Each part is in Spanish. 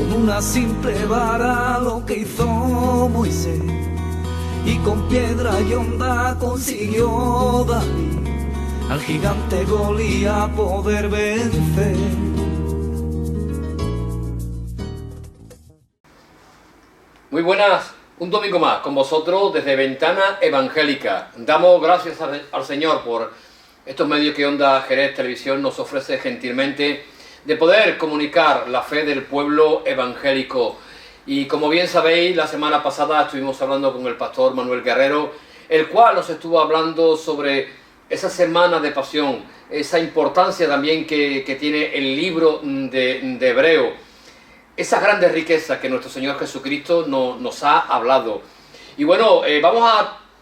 con una simple vara lo que hizo Moisés, y con piedra y honda consiguió David al gigante Goliat poder vencer. Muy buenas, un domingo más con vosotros desde Ventana Evangélica. Damos gracias al Señor por estos medios que Onda Jerez Televisión nos ofrece gentilmente de poder comunicar la fe del pueblo evangélico. Y como bien sabéis, la semana pasada estuvimos hablando con el pastor Manuel Guerrero, el cual nos estuvo hablando sobre esa semana de pasión, esa importancia también que tiene el libro de Hebreo, esas grandes riquezas que nuestro Señor Jesucristo nos ha hablado. Y bueno, vamos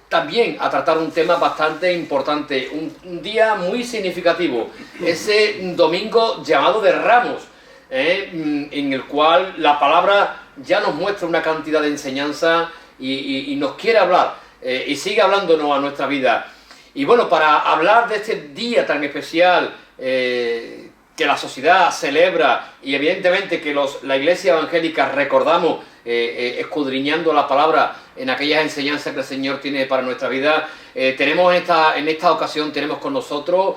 también a tratar un tema bastante importante, un día muy significativo, ese domingo llamado de Ramos, en el cual la palabra ya nos muestra una cantidad de enseñanza y nos quiere hablar, y sigue hablándonos a nuestra vida. Y bueno, para hablar de este día tan especial que la sociedad celebra y evidentemente que la Iglesia Evangélica recordamos escudriñando la palabra en aquellas enseñanzas que el Señor tiene para nuestra vida, tenemos en esta ocasión tenemos con nosotros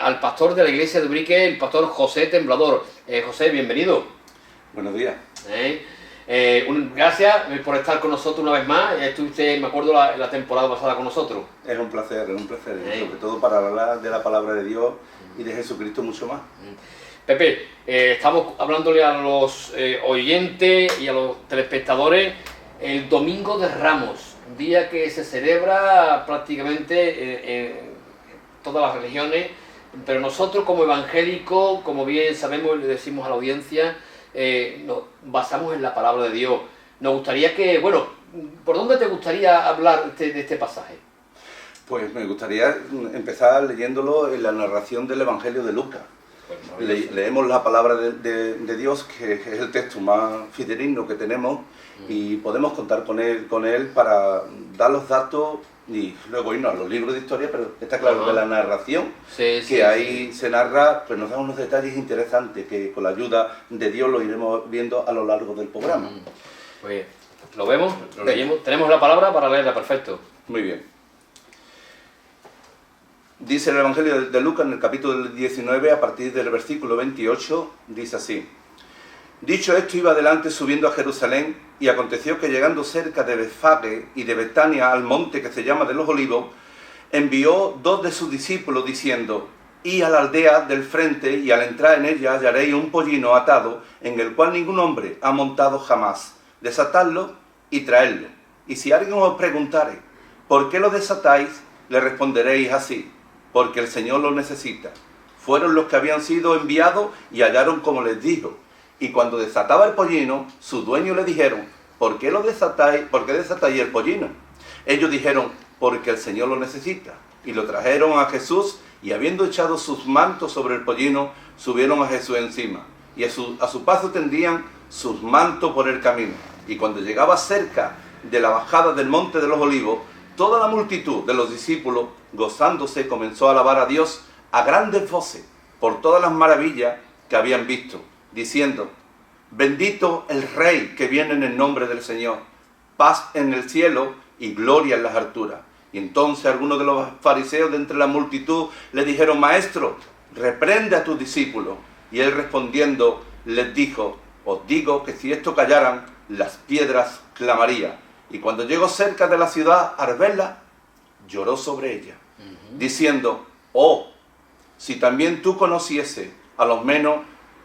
al pastor de la Iglesia de Ubrique, el pastor José Temblador. José, bienvenido. Buenos días. Gracias por estar con nosotros una vez más. Estuviste, me acuerdo, la temporada pasada con nosotros. Es un placer, sobre todo para hablar de la palabra de Dios y de Jesucristo mucho más. Pepe, estamos hablándole a los oyentes y a los telespectadores el Domingo de Ramos, un día que se celebra prácticamente en todas las religiones, pero nosotros como evangélicos, como bien sabemos y le decimos a la audiencia, nos basamos en la palabra de Dios. Nos gustaría que, bueno, ¿por dónde te gustaría hablar de este pasaje? Pues me gustaría empezar leyéndolo en la narración del Evangelio de Lucas. Leemos la palabra de Dios, que es el texto más fidedigno que tenemos, y podemos contar con él para dar los datos y luego irnos a los libros de historia, pero está claro que la narración se narra, pues nos da unos detalles interesantes que con la ayuda de Dios lo iremos viendo a lo largo del programa. Pues lo vemos, lo leemos, tenemos la palabra para leerla, perfecto. Muy bien. Dice el Evangelio de Lucas en el capítulo 19, a partir del versículo 28, dice así: Dicho esto, iba adelante subiendo a Jerusalén, y aconteció que llegando cerca de Betfage y de Betania al monte que se llama de los Olivos, envió 2 de sus discípulos diciendo: Id a la aldea del frente, y al entrar en ella hallaréis un pollino atado, en el cual ningún hombre ha montado jamás. Desatadlo y traedlo. Y si alguien os preguntare, ¿por qué lo desatáis?, le responderéis así: porque el Señor lo necesita. Fueron los que habían sido enviados y hallaron como les dijo. Y cuando desataba el pollino, sus dueños le dijeron: ¿por qué desatáis el pollino? Ellos dijeron: porque el Señor lo necesita. Y lo trajeron a Jesús, y habiendo echado sus mantos sobre el pollino, subieron a Jesús encima. Y a su paso tendían sus mantos por el camino. Y cuando llegaba cerca de la bajada del monte de los Olivos, toda la multitud de los discípulos, gozándose, comenzó a alabar a Dios a grandes voces por todas las maravillas que habían visto, diciendo: bendito el Rey que viene en el nombre del Señor, paz en el cielo y gloria en las alturas. Y entonces algunos de los fariseos de entre la multitud le dijeron: Maestro, reprende a tus discípulos. Y él respondiendo les dijo: os digo que si esto callaran, las piedras clamarían. Y cuando llegó cerca de la ciudad, al verla, lloró sobre ella, diciendo: oh, si también tú conociese a lo menos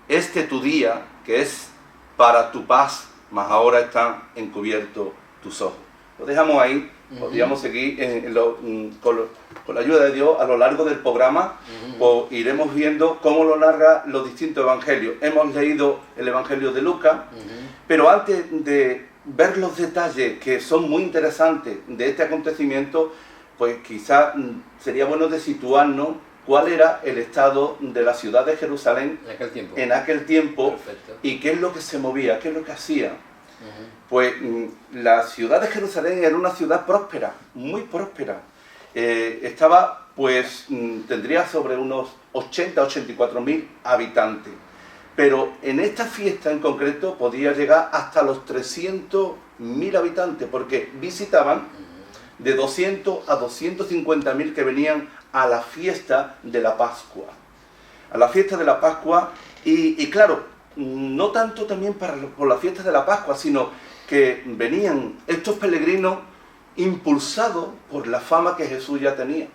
este tu día, que es para tu paz, mas ahora están encubiertos tus ojos. Lo dejamos ahí, podríamos seguir con la ayuda de Dios a lo largo del programa, pues iremos viendo cómo lo narra los distintos evangelios. Hemos leído el Evangelio de Lucas, pero antes de ver los detalles que son muy interesantes de este acontecimiento, pues quizás sería bueno de situarnos cuál era el estado de la ciudad de Jerusalén en aquel tiempo. Perfecto. Y qué es lo que se movía, qué es lo que hacía. Pues la ciudad de Jerusalén era una ciudad próspera, muy próspera. Tendría sobre unos 84.000 habitantes. Pero en esta fiesta en concreto podía llegar hasta los 300.000 habitantes, porque visitaban de 200 a 250.000 que venían a la fiesta de la Pascua. A la fiesta de la Pascua, y claro, no tanto también por la fiesta de la Pascua, sino que venían estos peregrinos impulsados por la fama que Jesús ya tenía,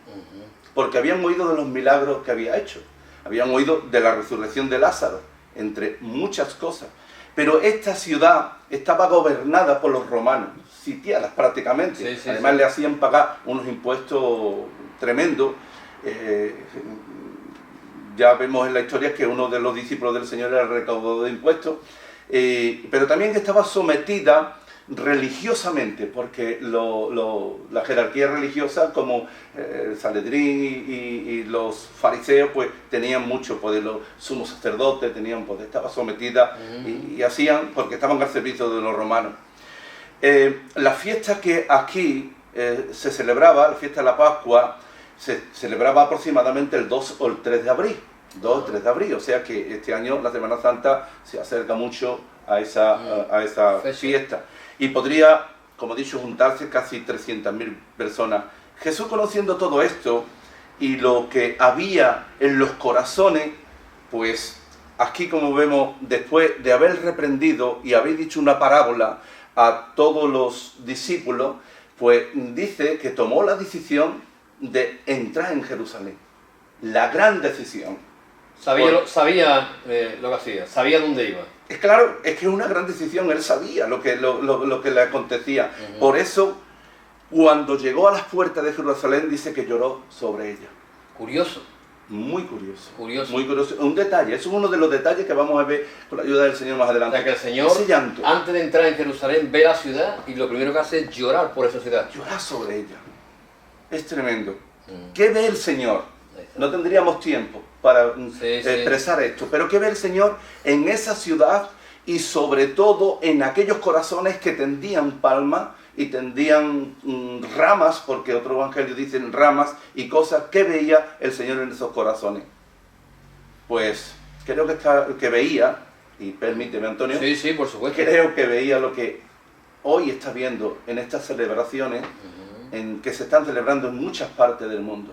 porque habían oído de los milagros que había hecho, habían oído de la resurrección de Lázaro, entre muchas cosas. Pero esta ciudad estaba gobernada por los romanos, sitiadas prácticamente. Además le hacían pagar unos impuestos tremendos. Ya vemos en la historia que uno de los discípulos del Señor era el recaudador de impuestos, pero también estaba sometida religiosamente, porque la jerarquía religiosa, como el Sanedrín y los fariseos, pues tenían mucho poder, los sumos sacerdotes tenían poder, estaba sometida y hacían, porque estaban al servicio de los romanos. La fiesta que aquí se celebraba, la fiesta de la Pascua, se celebraba aproximadamente el 2 o el 3 de abril, 2 o 3 de abril, o sea que este año la Semana Santa se acerca mucho a esa fiesta. Y podría, como he dicho, juntarse casi 300.000 personas. Jesús, conociendo todo esto y lo que había en los corazones, pues aquí, como vemos, después de haber reprendido y haber dicho una parábola a todos los discípulos, pues dice que tomó la decisión de entrar en Jerusalén. La gran decisión. Sabía lo que hacía, sabía dónde iba. Es claro, es que es una gran decisión, él sabía lo que le acontecía. Por eso, cuando llegó a las puertas de Jerusalén, dice que lloró sobre ella. Curioso. Muy curioso. Curioso. Muy curioso. Un detalle, eso es uno de los detalles que vamos a ver con la ayuda del Señor más adelante. O sea, que el Señor, ese llanto, antes de entrar en Jerusalén, ve la ciudad y lo primero que hace es llorar por esa ciudad. llorar sobre ella. Es tremendo. ¿Qué ve el Señor? No tendríamos tiempo para expresar esto, pero ¿qué ve el Señor en esa ciudad y sobre todo en aquellos corazones que tendían palmas y tendían ramas, porque otros evangelios dicen ramas y cosas? ¿Qué veía el Señor en esos corazones? Pues creo que veía, y permíteme, Antonio, Sí, por supuesto. creo que veía lo que hoy está viendo en estas celebraciones en que se están celebrando en muchas partes del mundo,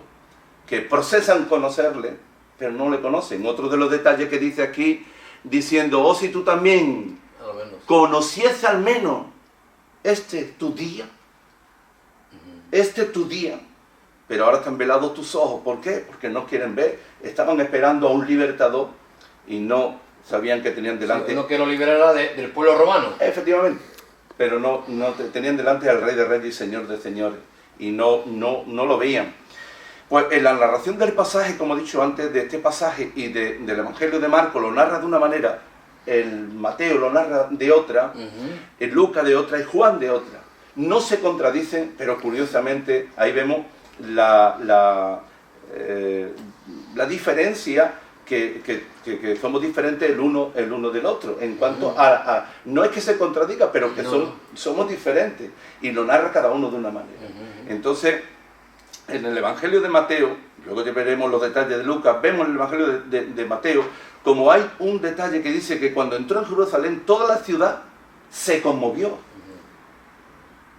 que procesan conocerle, pero no le conocen. Otro de los detalles que dice aquí, diciendo, oh, si tú también conociese al menos tu día, tu día, pero ahora están velados tus ojos. ¿Por qué? Porque no quieren ver. Estaban esperando a un libertador y no sabían que tenían delante... Uno que lo liberara del pueblo romano. Efectivamente, pero no tenían delante al Rey de Reyes y Señor de Señores, y no lo veían. Pues en la narración del pasaje, como he dicho antes, de este pasaje y del Evangelio de Marcos, lo narra de una manera, el Mateo lo narra de otra, el Lucas de otra y Juan de otra. No se contradicen, pero curiosamente ahí vemos la diferencia, que somos diferentes el uno del otro, en cuanto a no es que se contradiga, pero que somos diferentes, y lo narra cada uno de una manera. Entonces, en el Evangelio de Mateo, luego ya veremos los detalles de Lucas, vemos en el Evangelio de Mateo, como hay un detalle que dice que cuando entró en Jerusalén, toda la ciudad se conmovió.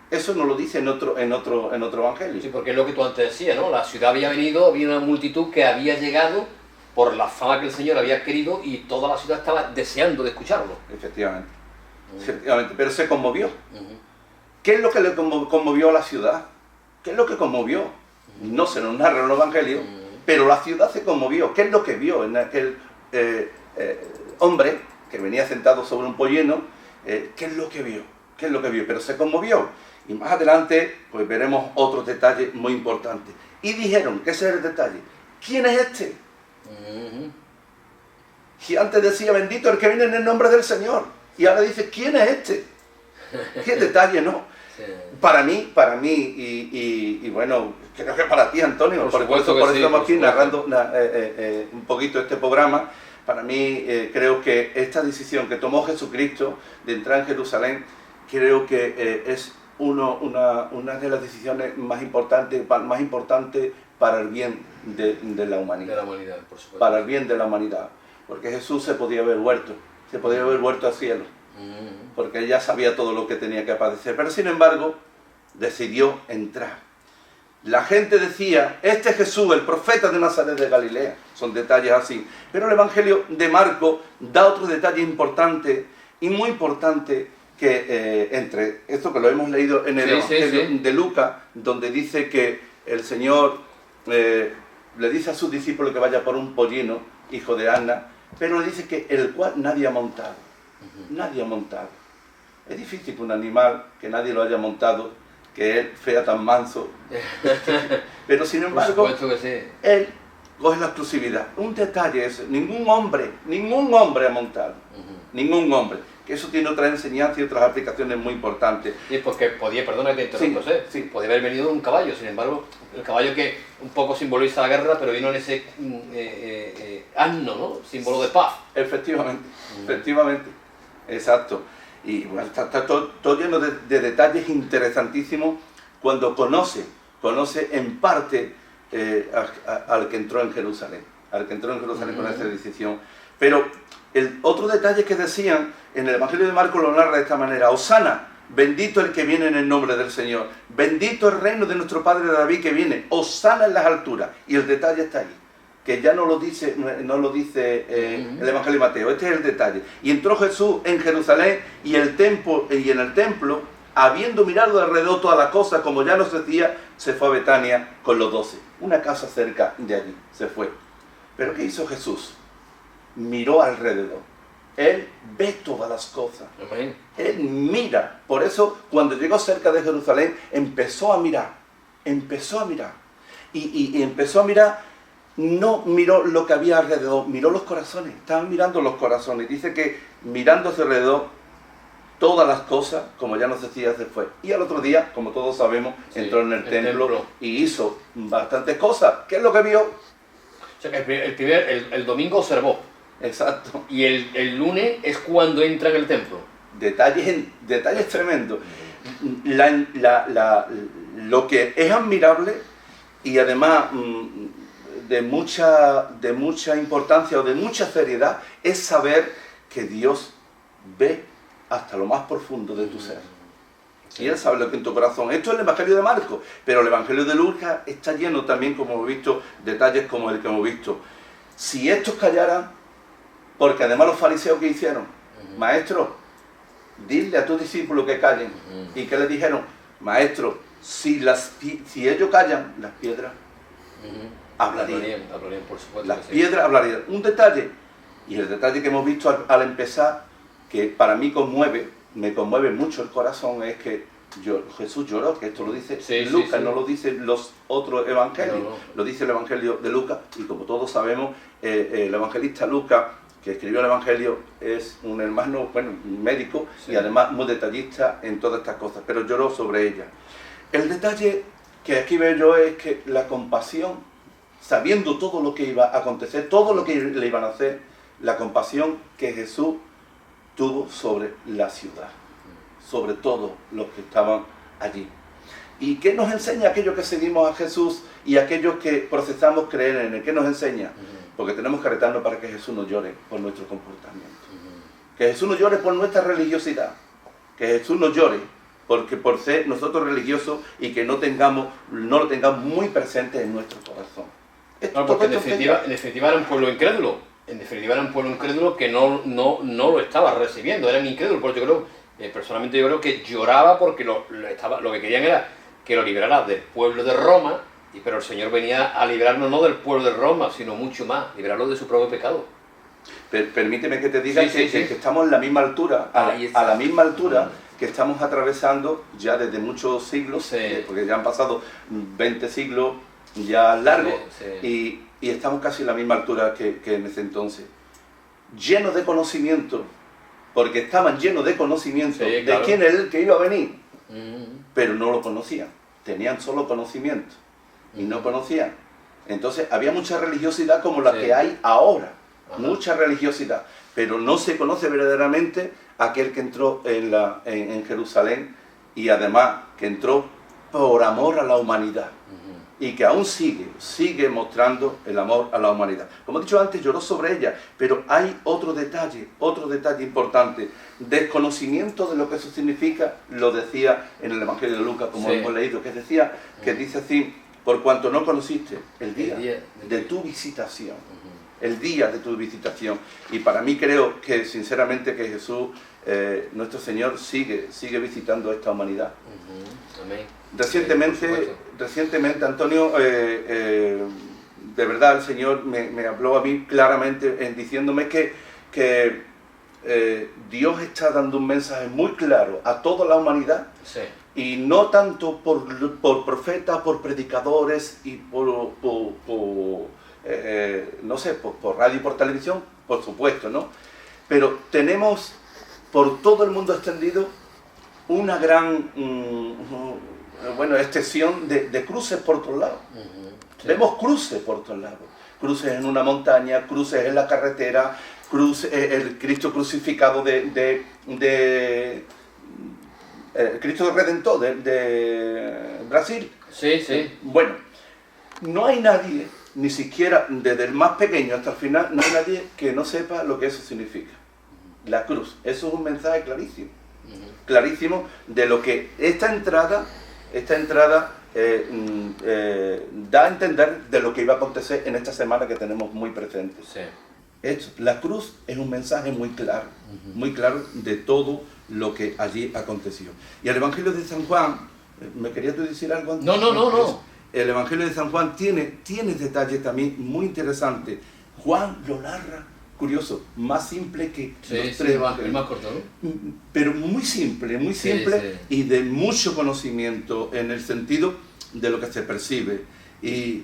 Eso no lo dice en otro Evangelio. Sí, porque es lo que tú antes decías, ¿no? La ciudad había venido, había una multitud que había llegado por la fama que el Señor había querido, y toda la ciudad estaba deseando de escucharlo. Efectivamente. Efectivamente, pero se conmovió. ¿Qué es lo que le conmovió a la ciudad? ¿Qué es lo que conmovió? No se nos narra en los evangelios, pero la ciudad se conmovió. ¿Qué es lo que vio en aquel hombre que venía sentado sobre un pollino? ¿Qué es lo que vio? ¿Qué es lo que vio? Pero se conmovió. Y más adelante, pues veremos otros detalles muy importantes. Y dijeron, ¿qué es el detalle? ¿Quién es este? Y antes decía, bendito el que viene en el nombre del Señor. Y ahora dice, ¿quién es este? ¿Qué detalle, no? Sí. Para mí, y bueno, creo que para ti, Antonio, por eso estamos aquí narrando un poquito este programa. Para mí, creo que esta decisión que tomó Jesucristo de entrar en Jerusalén, creo que es una de las decisiones más importantes para el bien de la humanidad. Por supuesto. Para el bien de la humanidad. porque Jesús se podía haber vuelto al cielo, porque él ya sabía todo lo que tenía que padecer, pero sin embargo decidió entrar. La gente decía, este es Jesús, el profeta de Nazaret de Galilea. Son detalles así. Pero el Evangelio de Marcos da otro detalle importante y muy importante que entre esto que lo hemos leído en el Evangelio de Lucas, donde dice que el Señor le dice a sus discípulos que vaya por un pollino, hijo de Ana, pero le dice que el cual nadie ha montado. Nadie ha montado. Es difícil que un animal que nadie lo haya montado, que él sea tan manso, pero sin embargo, él coge la exclusividad. Un detalle es, ningún hombre ha montado, ningún hombre, que eso tiene otra enseñanza y otras aplicaciones muy importantes. Y es porque podía, perdona que te interrumpa, sí. Podía haber venido un caballo, sin embargo, el caballo que un poco simboliza la guerra, pero vino en ese asno, ¿no? Símbolo de paz. Efectivamente, exacto. Y bueno, está todo lleno de detalles interesantísimos cuando conoce en parte al que entró en Jerusalén, con esa decisión. Pero el otro detalle que decían en el Evangelio de Marcos lo narra de esta manera: Hosana, bendito el que viene en el nombre del Señor, bendito el reino de nuestro padre David que viene, Hosana en las alturas. Y el detalle está ahí, que ya no lo dice el Evangelio de Mateo. Este es el detalle. Y entró Jesús en Jerusalén y en el templo, habiendo mirado alrededor todas las cosas, como ya nos decía, se fue a Betania con los 12. Una casa cerca de allí, se fue. ¿Pero qué hizo Jesús? Miró alrededor. Él ve todas las cosas. Amén. Él mira. Por eso, cuando llegó cerca de Jerusalén, empezó a mirar. Y empezó a mirar. No miró lo que había alrededor, miró los corazones. Estaban mirando los corazones. Dice que mirándose alrededor todas las cosas, como ya nos decía, se fue. Y al otro día, como todos sabemos, entró en el templo y hizo bastantes cosas. ¿Qué es lo que vio? O sea, que el domingo observó. Exacto. Y el lunes es cuando entra en el templo. Detalles tremendos. Lo que es admirable y además de mucha importancia o de mucha seriedad es saber que Dios ve hasta lo más profundo de tu ser. Y Él sabe lo que en tu corazón. Esto es el Evangelio de Marcos, pero el Evangelio de Lucas está lleno también, como hemos visto, detalles como el que hemos visto. Si estos callaran, porque además los fariseos que hicieron, maestro, dile a tus discípulos que callen. ¿Y qué le dijeron? Maestro, si ellos callan, las piedras hablarían, por supuesto. Las piedras hablarían. Un detalle, y el detalle que hemos visto al empezar, que para mí me conmueve mucho el corazón, es que Jesús lloró, que esto lo dice Lucas, no lo dicen los otros evangelios, lo dice el Evangelio de Lucas, y como todos sabemos, el evangelista Lucas, que escribió el Evangelio, es un hermano, un médico, y además muy detallista en todas estas cosas, pero lloró sobre ella. El detalle que aquí veo yo es que la compasión, sabiendo todo lo que iba a acontecer, todo lo que le iban a hacer, la compasión que Jesús tuvo sobre la ciudad, sobre todos los que estaban allí. ¿Y qué nos enseña aquellos que seguimos a Jesús y aquellos que procesamos creer en Él? ¿Qué nos enseña? Porque tenemos que retarnos para que Jesús nos llore por nuestro comportamiento. Que Jesús nos llore por nuestra religiosidad. Que Jesús nos llore porque por ser nosotros religiosos y que no lo tengamos muy presente en nuestro corazón. Porque en definitiva era un pueblo incrédulo. En definitiva era un pueblo incrédulo que no lo estaba recibiendo, eran incrédulos. Porque personalmente yo creo que lloraba porque lo que querían era que lo liberara del pueblo de Roma, pero el Señor venía a librarnos no del pueblo de Roma, sino mucho más, liberarlo de su propio pecado. Permíteme que te diga que estamos en la misma altura, a la misma altura que estamos atravesando ya desde muchos siglos, porque ya han pasado 20 siglos ya largos, y estamos casi en la misma altura que en ese entonces. Llenos de conocimiento, porque estaban llenos de conocimiento de quién era el que iba a venir, pero no lo conocían, tenían solo conocimiento y no conocían. Entonces había mucha religiosidad como la que hay ahora, mucha religiosidad, pero no se conoce verdaderamente aquel que entró en Jerusalén, y además que entró por amor a la humanidad, y que aún sigue mostrando el amor a la humanidad. Como he dicho antes, lloró sobre ella, pero hay otro detalle importante. Desconocimiento de lo que eso significa, lo decía en el Evangelio de Lucas, como hemos leído, que dice así: por cuanto no conociste el día de tu visitación. El día de tu visitación. Y para mí creo que sinceramente que Jesús, nuestro Señor, sigue visitando a esta humanidad. Amén. Recientemente, Antonio, de verdad el Señor me habló a mí claramente diciéndome que Dios está dando un mensaje muy claro a toda la humanidad. Sí. Y no tanto por profetas, por predicadores y por radio y por televisión, por supuesto, ¿no? Pero tenemos por todo el mundo extendido una gran extensión de cruces por todos lados. Sí. Vemos cruces por todos lados. Cruces en una montaña, cruces en la carretera, el Cristo crucificado Cristo Redentor de Brasil. Sí, sí. Bueno, no hay nadie, ni siquiera desde el más pequeño hasta el final, no hay nadie que no sepa lo que eso significa. La cruz. Eso es un mensaje clarísimo. Clarísimo de lo que esta entrada da a entender de lo que iba a acontecer en esta semana que tenemos muy presente. Sí. La cruz es un mensaje muy claro de todo lo que allí aconteció. Y el Evangelio de San Juan, ¿me querías tú decir algo antes? No. El Evangelio de San Juan tiene detalles también muy interesantes. Juan lo narra, curioso, más simple que los tres evangelios. El más corto, ¿no? Pero muy simple, y de mucho conocimiento en el sentido de lo que se percibe. Y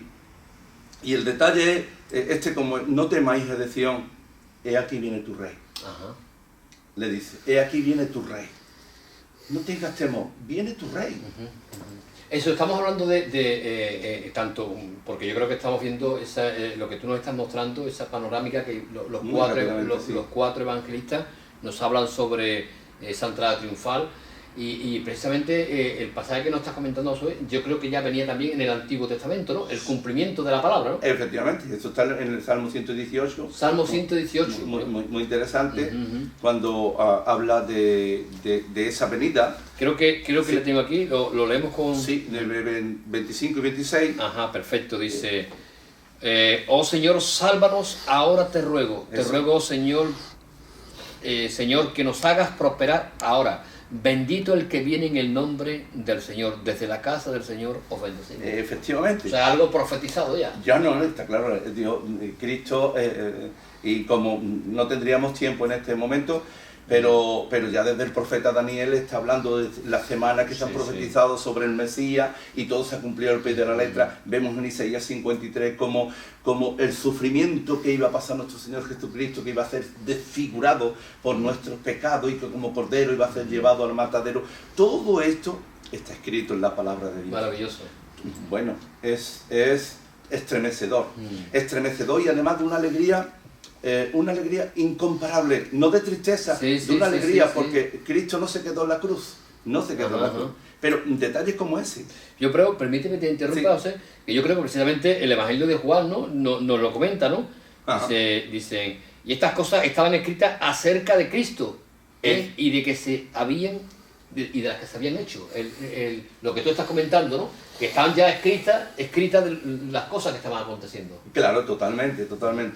el detalle es, como no temáis, hija de Sión, he aquí viene tu rey. Ajá. Le dice, he aquí viene tu rey. No tengas temor, viene tu rey. Eso, estamos hablando de tanto, porque yo creo que estamos viendo lo que tú nos estás mostrando, esa panorámica que los cuatro evangelistas nos hablan sobre esa entrada triunfal, y precisamente el pasaje que nos estás comentando hoy, yo creo que ya venía también en el Antiguo Testamento, ¿no? El cumplimiento de la palabra, ¿no? Efectivamente, eso está en el Salmo 118. Salmo 118. Muy interesante, cuando habla de esa venida. Creo que le tengo aquí, lo leemos con... Sí, del 25 y 26. Ajá, perfecto, dice... oh Señor, sálvanos, ahora te ruego. Te ruego, Señor, que nos hagas prosperar ahora. Bendito el que viene en el nombre del Señor. Desde la casa del Señor os bendecimos. Efectivamente. O sea, algo profetizado ya. Ya no, está claro. Dios, Cristo, y como no tendríamos tiempo en este momento, pero ya desde el profeta Daniel está hablando de las semanas que están profetizadas sobre el Mesías, y todo se ha cumplido al pie de la letra. Vemos en Isaías 53 como el sufrimiento que iba a pasar nuestro Señor Jesucristo, que iba a ser desfigurado por nuestros pecados, y que como cordero iba a ser llevado al matadero. Todo esto está escrito en la palabra de Dios. Maravilloso. Bueno, es estremecedor. Estremecedor, y además de una alegría incomparable, no de tristeza, de una alegría, porque Cristo no se quedó en la cruz, pero detalles como ese. Yo creo, permíteme que te interrumpa, José, que yo creo que precisamente el Evangelio de Juan nos lo comenta, ¿no? Dicen, y estas cosas estaban escritas acerca de Cristo, y de que se habían, y de las que se habían hecho, lo que tú estás comentando, ¿no? Que estaban ya escritas de las cosas que estaban aconteciendo. Claro, totalmente.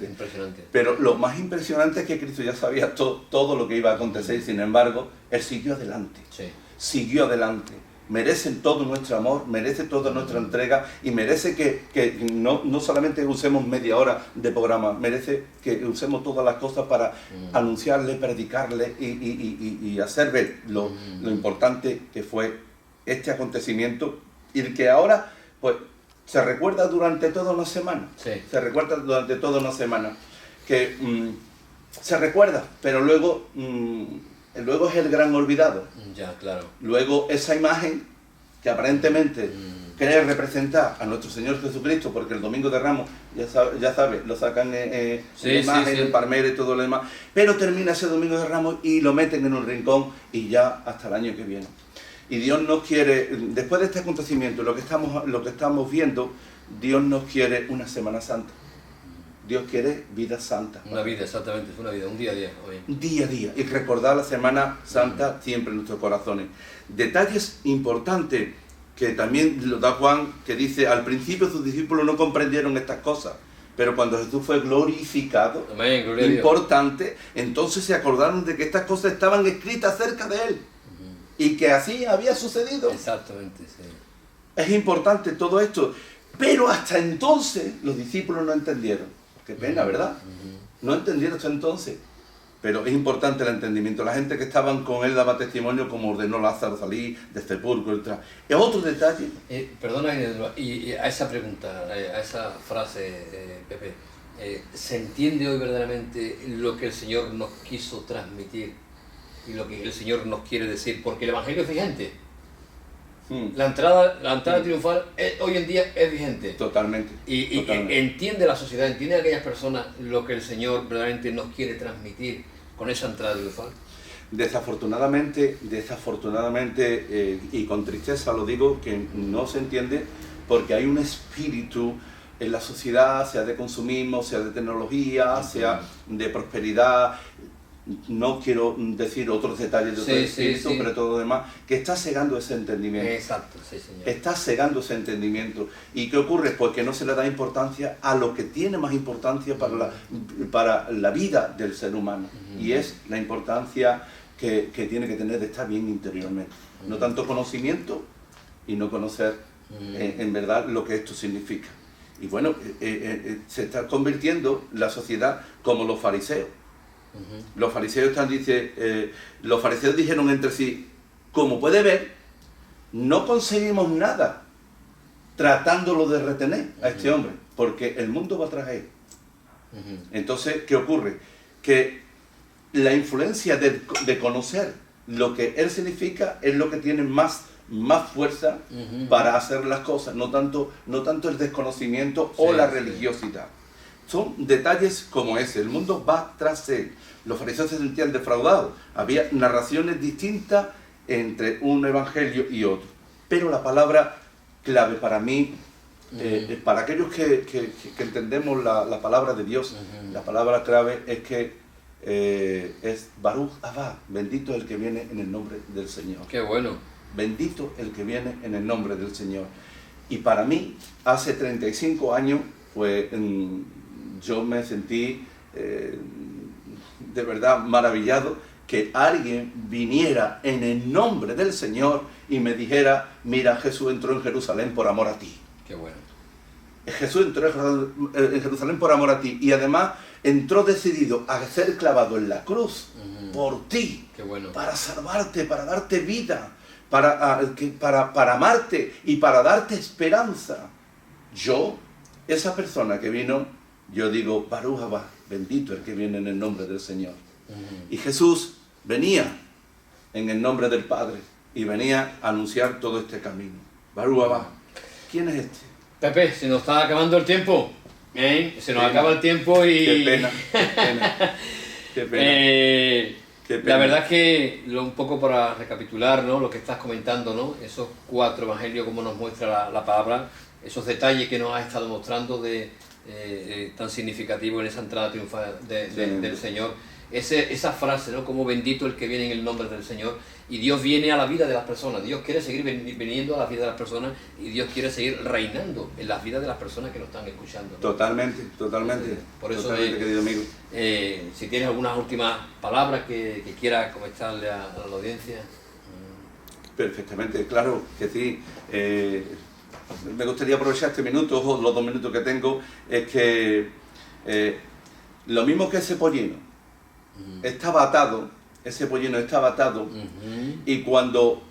Impresionante. Pero lo más impresionante es que Cristo ya sabía todo lo que iba a acontecer, y sin embargo, Él siguió adelante. Sí. Siguió adelante. Merece todo nuestro amor, merece toda nuestra entrega, y merece que no solamente usemos media hora de programa, merece que usemos todas las cosas para anunciarle, predicarle y hacer ver lo importante que fue este acontecimiento, y el que ahora pues se recuerda durante toda una semana. Sí. Se recuerda durante toda una semana. Que se recuerda, pero luego es el gran olvidado. Ya, claro. Luego esa imagen que aparentemente cree representar a nuestro Señor Jesucristo, porque el Domingo de Ramos, ya sabe, lo sacan imagen, el palmero y todo lo demás, pero termina ese Domingo de Ramos y lo meten en un rincón, y ya hasta el año que viene. Y Dios nos quiere, después de este acontecimiento, lo que estamos viendo, Dios nos quiere una Semana Santa. Dios quiere vida santa. Una vida, exactamente, es una vida, un día a día. Oye. Día a día. Y recordar la Semana Santa siempre en nuestros corazones. Detalles importantes que también lo da Juan, que dice, al principio sus discípulos no comprendieron estas cosas, pero cuando Jesús fue glorificado, Amén, gloria a Dios. importante, entonces se acordaron de que estas cosas estaban escritas acerca de Él. Y que así había sucedido. Exactamente, sí. Es importante todo esto. Pero hasta entonces los discípulos no entendieron. Qué pena, ¿verdad? No entendieron hasta entonces. Pero es importante el entendimiento. La gente que estaban con él daba testimonio como ordenó Lázaro salir del sepulcro. Es otro detalle. Perdona, y a esa pregunta, a esa frase, Pepe, ¿se entiende hoy verdaderamente lo que el Señor nos quiso transmitir y lo que el Señor nos quiere decir? Porque el Evangelio es vigente. La entrada triunfal hoy en día es vigente. Totalmente. Y totalmente. entiende la sociedad, entiende aquellas personas lo que el Señor verdaderamente nos quiere transmitir con esa entrada triunfal. Desafortunadamente, y con tristeza lo digo, que no se entiende porque hay un espíritu en la sociedad, sea de consumismo, sea de tecnología, sea de prosperidad. No quiero decir otros detalles de otro espíritu, pero todo lo demás, que está cegando ese entendimiento. Exacto, sí, señor. Está cegando ese entendimiento. ¿Y qué ocurre? Pues que no se le da importancia a lo que tiene más importancia para la vida del ser humano. Y es la importancia que tiene que tener de estar bien interiormente. No tanto conocimiento y no conocer en verdad lo que esto significa. Y bueno, se está convirtiendo la sociedad como los fariseos. Los fariseos los fariseos dijeron entre sí, como puede ver, no conseguimos nada tratándolo de retener a este hombre, porque el mundo va tras él. Entonces, ¿qué ocurre? Que la influencia de conocer lo que él significa es lo que tiene más fuerza para hacer las cosas, no tanto el desconocimiento o la religiosidad. Son detalles como ese, el mundo va tras él. Los fariseos se sentían defraudados, había narraciones distintas entre un evangelio y otro. Pero la palabra clave para mí, para aquellos que entendemos la palabra de Dios, la palabra clave es que es Baruch Abba, bendito el que viene en el nombre del Señor. Qué bueno. Bendito el que viene en el nombre del Señor. Y para mí, hace 35 años, pues yo me sentí de verdad maravillado que alguien viniera en el nombre del Señor y me dijera, mira, Jesús entró en Jerusalén por amor a ti. Qué bueno. Jesús entró en Jerusalén por amor a ti y además entró decidido a ser clavado en la cruz por ti. Qué bueno. Para salvarte, para darte vida, para amarte y para darte esperanza. Yo, esa persona que vino, yo digo, Baruch Abba, bendito el que viene en el nombre del Señor. Y Jesús venía en el nombre del Padre y venía a anunciar todo este camino. Baruch Abba. ¿Quién es este? Pepe, se nos está acabando el tiempo. Se nos acaba el tiempo y... Qué pena, qué pena. Qué pena. Qué pena. La verdad es que, un poco para recapitular, ¿no?, lo que estás comentando, ¿no?, esos 4 evangelios, como nos muestra la palabra, esos detalles que nos has estado mostrando tan significativos en esa entrada triunfal del Señor. Esa frase, ¿no?, como bendito el que viene en el nombre del Señor, y Dios viene a la vida de las personas. Dios quiere seguir viniendo a la vida de las personas y Dios quiere seguir reinando en las vidas de las personas que nos están escuchando, ¿no? Totalmente. Por eso, totalmente, querido amigo. Si tienes algunas últimas palabras que quieras comentarle a la audiencia. Perfectamente, claro que sí. Me gustaría aprovechar este minuto, o los 2 minutos que tengo, es que lo mismo que ese pollino estaba atado, y cuando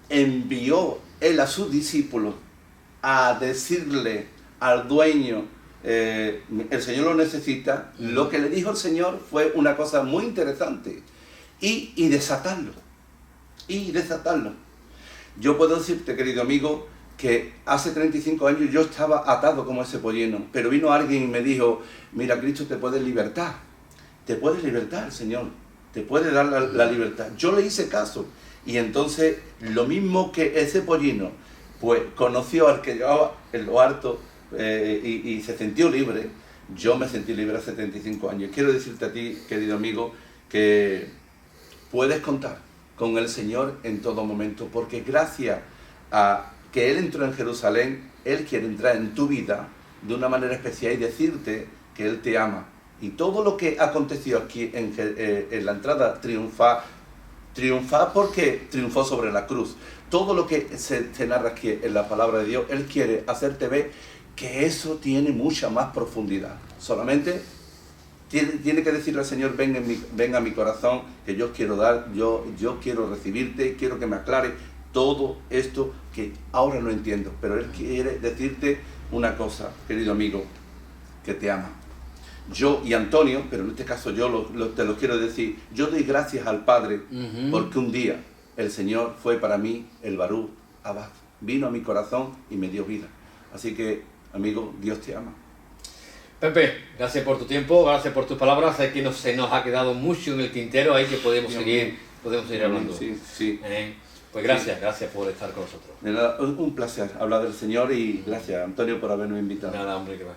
envió él a sus discípulos a decirle al dueño, el Señor lo necesita, lo que le dijo el Señor fue una cosa muy interesante, y desatarlo. Yo puedo decirte, querido amigo, que hace 35 años yo estaba atado como ese pollino, pero vino alguien y me dijo, mira, Cristo te puede libertar, Señor, te puede dar la libertad. Yo le hice caso Y entonces, lo mismo que ese pollino, pues conoció al que llevaba en lo harto y se sintió libre, yo me sentí libre a 75 años. Quiero decirte a ti, querido amigo, que puedes contar con el Señor en todo momento, porque gracias a que Él entró en Jerusalén, Él quiere entrar en tu vida de una manera especial y decirte que Él te ama. Y todo lo que aconteció aquí en la entrada triunfa porque triunfó sobre la cruz. Todo lo que se narra aquí en la palabra de Dios, Él quiere hacerte ver que eso tiene mucha más profundidad. Solamente tiene que decirle al Señor, ven a mi corazón, que yo quiero dar, yo quiero recibirte, quiero que me aclare todo esto que ahora no entiendo. Pero Él quiere decirte una cosa, querido amigo, que te ama. Yo y Antonio, pero en este caso yo te lo quiero decir, yo doy gracias al Padre porque un día el Señor fue para mí el Barú Abad. Vino a mi corazón y me dio vida. Así que, amigo, Dios te ama. Pepe, gracias por tu tiempo, gracias por tus palabras. Sé que se nos ha quedado mucho en el tintero, ahí que podemos seguir hablando. Sí. Pues gracias por estar con nosotros. Un placer hablar del Señor y gracias, Antonio, por habernos invitado. Nada, hombre, que va.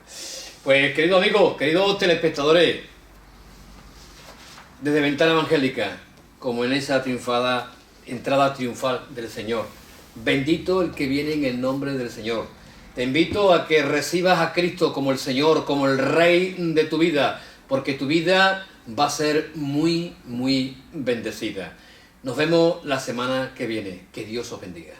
Pues, querido amigo, queridos telespectadores, desde Ventana Evangélica, como en esa entrada triunfal del Señor, bendito el que viene en el nombre del Señor. Te invito a que recibas a Cristo como el Señor, como el Rey de tu vida, porque tu vida va a ser muy, muy bendecida. Nos vemos la semana que viene. Que Dios os bendiga.